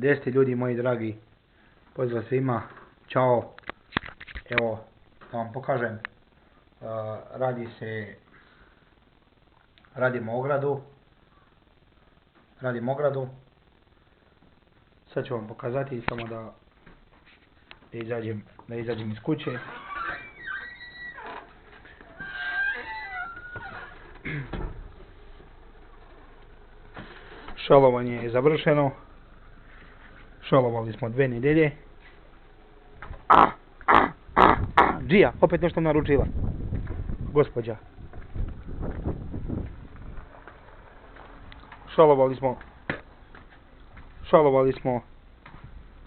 Gdje ste ljudi moji dragi? Pozdrav svima. Ćao. Evo, da vam pokažem. Radimo ogradu. Sad ću vam pokazati, samo da izađem iz kuće. Šalovanje je završeno. Šalovali smo 2 nedelje. Džija, opet nešto naručila. Gospođa. Šalovali smo.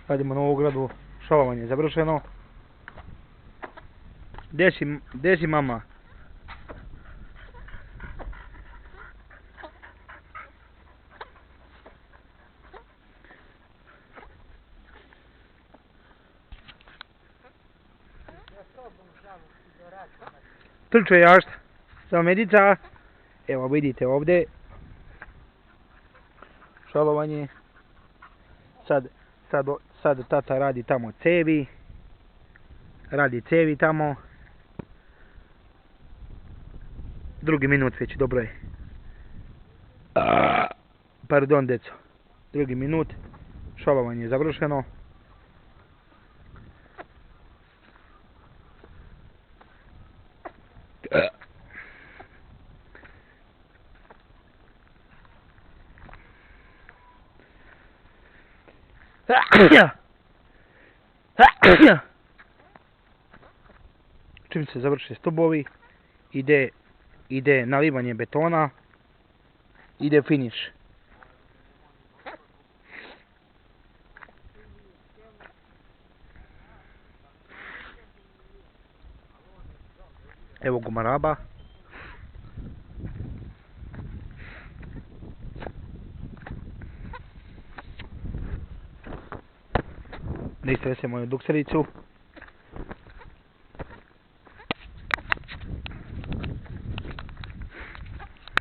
Radimo novu ogradu. Šalovanje je završeno. Gdje si mama? Trče jašt. Samo medica. Evo vidite ovdje. Šalovanje. Sad tata radi tamo cevi. Radi cevi tamo. 2. minut već, dobro je. Pardon, deco. 2. minut. Šalovanje je završeno. Čim se završe stubovi, ide nalivanje betona, ide finiš. Evo gumaraba. Ne istrese moju duksericu.